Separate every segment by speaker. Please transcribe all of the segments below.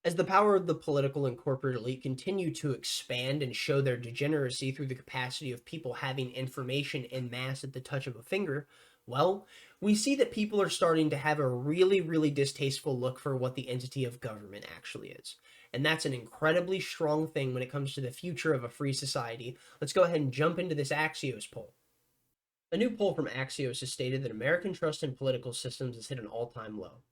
Speaker 1: As the power of the political and corporate elite continue to expand and show their degeneracy through the capacity of people having information en masse at the touch of a finger, well, we see that people are starting to have a really, really distasteful look for what the entity of government actually is. And that's an incredibly strong thing when it comes to the future of a free society. Let's go ahead and jump into this Axios poll. A new poll from Axios has stated that American trust in political systems has hit an all-time low.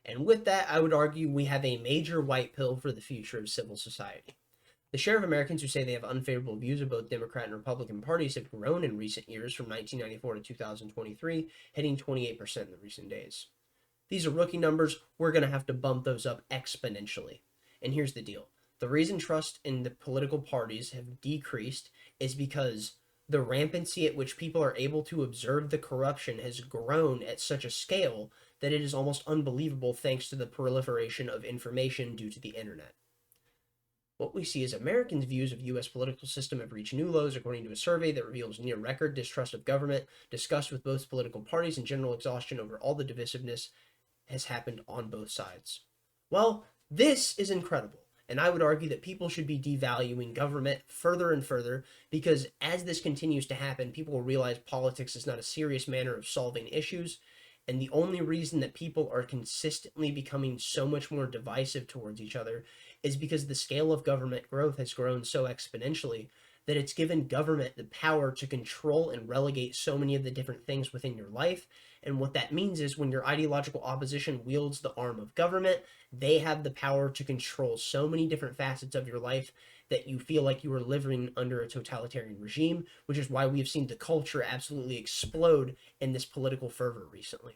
Speaker 1: And with that, I would argue we have a major white pill for the future of civil society. The share of Americans who say they have unfavorable views of both Democrat and Republican parties have grown in recent years from 1994 to 2023, hitting 28% in the recent days. These are rookie numbers. We're going to have to bump those up exponentially. And here's the deal. The reason trust in the political parties have decreased is because the rampancy at which people are able to observe the corruption has grown at such a scale that it is almost unbelievable thanks to the proliferation of information due to the internet. What we see is Americans' views of U.S. political system have reached new lows according to a survey that reveals near record distrust of government, disgust with both political parties, and general exhaustion over all the divisiveness has happened on both sides. Well, this is incredible. And I would argue that people should be devaluing government further and further because as this continues to happen, people will realize politics is not a serious manner of solving issues. And the only reason that people are consistently becoming so much more divisive towards each other is because the scale of government growth has grown so exponentially that it's given government the power to control and relegate so many of the different things within your life. And what that means is when your ideological opposition wields the arm of government, they have the power to control so many different facets of your life that you feel like you are living under a totalitarian regime, which is why we have seen the culture absolutely explode in this political fervor recently.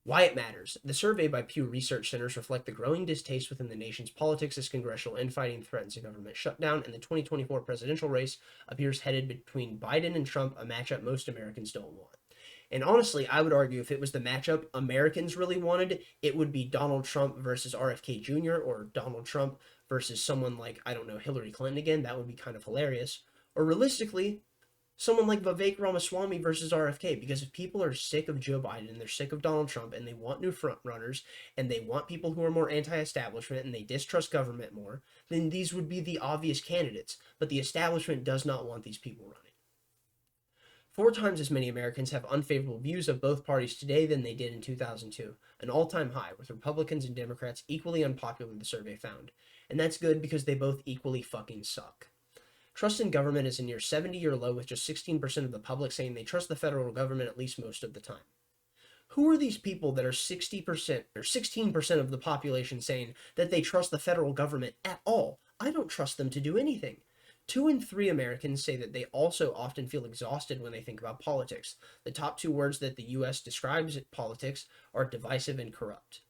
Speaker 1: Why it matters. The survey by Pew Research Centers reflect the growing distaste within the nation's politics as congressional infighting threatens a government shutdown, and the 2024 presidential race appears headed between Biden and Trump, a matchup most Americans don't want. And honestly, I would argue if it was the matchup Americans really wanted, it would be Donald Trump versus RFK Jr. or Donald Trump versus someone like, I don't know, Hillary Clinton again. That would be kind of hilarious. Or realistically, someone like Vivek Ramaswamy versus RFK, because if people are sick of Joe Biden and they're sick of Donald Trump and they want new front runners and they want people who are more anti-establishment and they distrust government more, then these would be the obvious candidates. But the establishment does not want these people running. 4 times as many Americans have unfavorable views of both parties today than they did in 2002, an all-time high, with Republicans and Democrats equally unpopular, the survey found. And that's good because they both equally fucking suck. Trust in government is a near 70-year low, with just 16% of the public saying they trust the federal government at least most of the time. Who are these people that are 60% or 16% of the population saying that they trust the federal government at all? I don't trust them to do anything. 2 in 3 Americans say that they also often feel exhausted when they think about politics. The top 2 words that the U.S. describes politics are divisive and corrupt.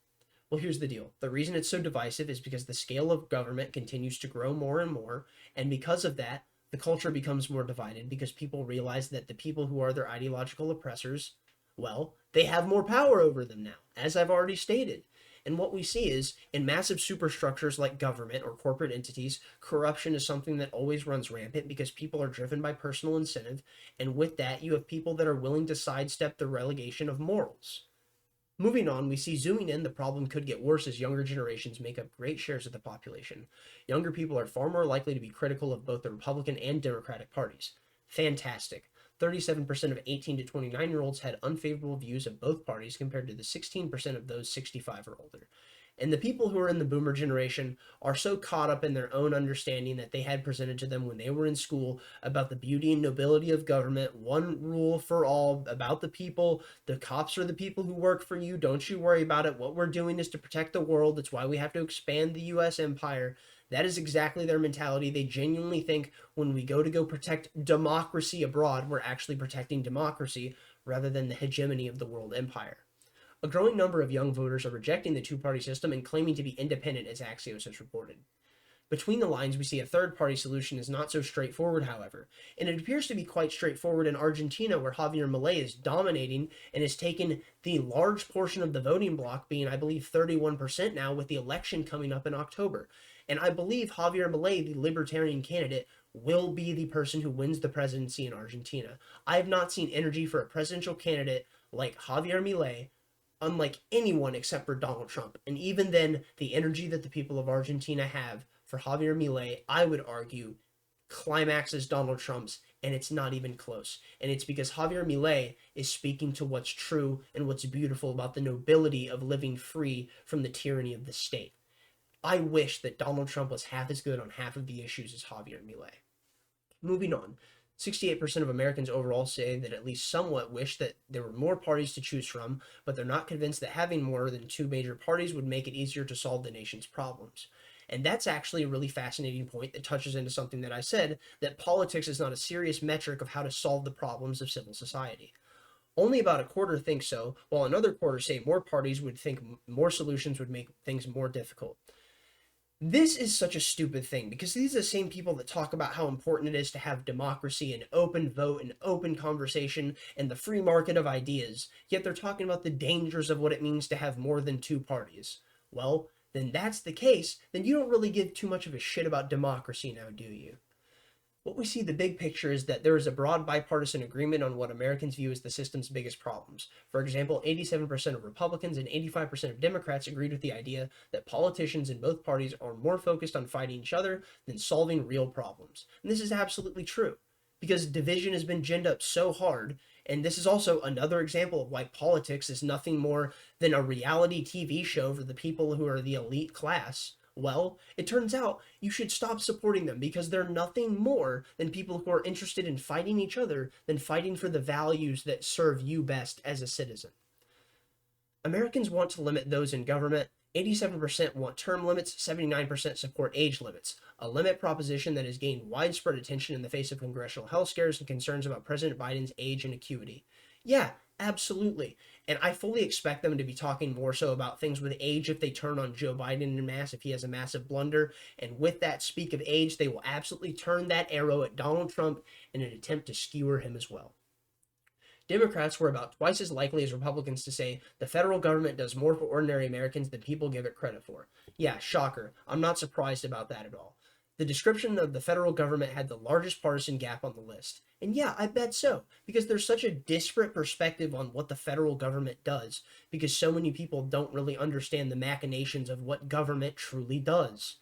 Speaker 1: Well, here's the deal. The reason it's so divisive is because the scale of government continues to grow more and more, and because of that, the culture becomes more divided because people realize that the people who are their ideological oppressors, well, they have more power over them now, as I've already stated. And what we see is in massive superstructures like government or corporate entities, corruption is something that always runs rampant because people are driven by personal incentive. And with that, you have people that are willing to sidestep the relegation of morals. Moving on, we see zooming in, the problem could get worse as younger generations make up great shares of the population. Younger people are far more likely to be critical of both the Republican and Democratic parties. Fantastic. 37% of 18 to 29-year-olds had unfavorable views of both parties compared to the 16% of those 65 or older. And the people who are in the boomer generation are so caught up in their own understanding that they had presented to them when they were in school about the beauty and nobility of government, one rule for all, about the people, the cops are the people who work for you, don't you worry about it, what we're doing is to protect the world, that's why we have to expand the US empire. That is exactly their mentality. They genuinely think when we go protect democracy abroad, we're actually protecting democracy rather than the hegemony of the world empire. A growing number of young voters are rejecting the two-party system and claiming to be independent, as Axios has reported. Between the lines, we see a third-party solution is not so straightforward, however, and it appears to be quite straightforward in Argentina, where Javier Milei is dominating and has taken the large portion of the voting bloc, being, I believe, 31% now, with the election coming up in October. And I believe Javier Milei, the libertarian candidate, will be the person who wins the presidency in Argentina. I have not seen energy for a presidential candidate like Javier Milei unlike anyone except for Donald Trump. And even then, the energy that the people of Argentina have for Javier Milei, I would argue, climaxes Donald Trump's, and it's not even close. And it's because Javier Milei is speaking to what's true and what's beautiful about the nobility of living free from the tyranny of the state. I wish that Donald Trump was half as good on half of the issues as Javier Milei. Moving on, 68% of Americans overall say that at least somewhat wish that there were more parties to choose from, but they're not convinced that having more than two major parties would make it easier to solve the nation's problems. And that's actually a really fascinating point that touches into something that I said, that politics is not a serious metric of how to solve the problems of civil society. Only about a quarter think so, while another quarter say more parties would think more solutions would make things more difficult. This is such a stupid thing because these are the same people that talk about how important it is to have democracy and open vote and open conversation and the free market of ideas, yet they're talking about the dangers of what it means to have more than two parties. Well, then that's the case, then you don't really give too much of a shit about democracy now, do you? What we see, the big picture, is that there is a broad bipartisan agreement on what Americans view as the system's biggest problems. For example, 87% of Republicans and 85% of Democrats agreed with the idea that politicians in both parties are more focused on fighting each other than solving real problems. And this is absolutely true, because division has been ginned up so hard, and this is also another example of why politics is nothing more than a reality TV show for the people who are the elite class. Well, it turns out you should stop supporting them because they're nothing more than people who are interested in fighting each other than fighting for the values that serve you best as a citizen. Americans want to limit those in government. 87% want term limits, 79% support age limits, a limit proposition that has gained widespread attention in the face of congressional health scares and concerns about President Biden's age and acuity. Yeah, absolutely. And I fully expect them to be talking more so about things with age if they turn on Joe Biden in mass, if he has a massive blunder. And with that speak of age, they will absolutely turn that arrow at Donald Trump in an attempt to skewer him as well. Democrats were about twice as likely as Republicans to say the federal government does more for ordinary Americans than people give it credit for. Yeah, shocker. I'm not surprised about that at all. The description of the federal government had the largest partisan gap on the list. And yeah, I bet so, because there's such a disparate perspective on what the federal government does, because so many people don't really understand the machinations of what government truly does.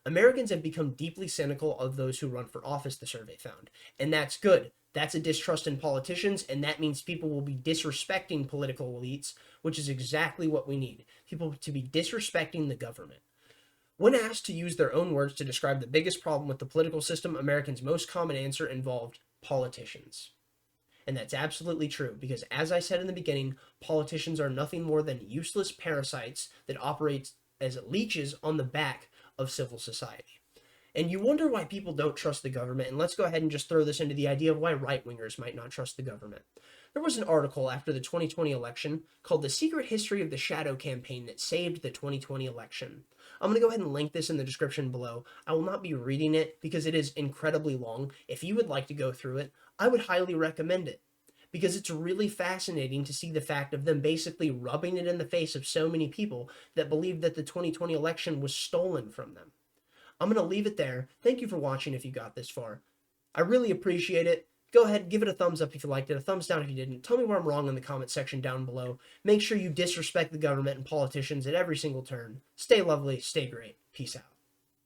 Speaker 1: Americans have become deeply cynical of those who run for office, the survey found. And that's good. That's a distrust in politicians, and that means people will be disrespecting political elites, which is exactly what we need. People to be disrespecting the government. When asked to use their own words to describe the biggest problem with the political system, Americans' most common answer involved politicians. And that's absolutely true, because as I said in the beginning, politicians are nothing more than useless parasites that operate as leeches on the back of civil society. And you wonder why people don't trust the government, and let's go ahead and just throw this into the idea of why right-wingers might not trust the government. There was an article after the 2020 election called The Secret History of the Shadow Campaign That Saved the 2020 Election. I'm going to go ahead and link this in the description below. I will not be reading it because it is incredibly long. If you would like to go through it, I would highly recommend it, because it's really fascinating to see the fact of them basically rubbing it in the face of so many people that believe that the 2020 election was stolen from them. I'm going to leave it there. Thank you for watching if you got this far. I really appreciate it. Go ahead, give it a thumbs up if you liked it, a thumbs down if you didn't. Tell me where I'm wrong in the comment section down below. Make sure you disrespect the government and politicians at every single turn. Stay lovely, stay great. Peace out.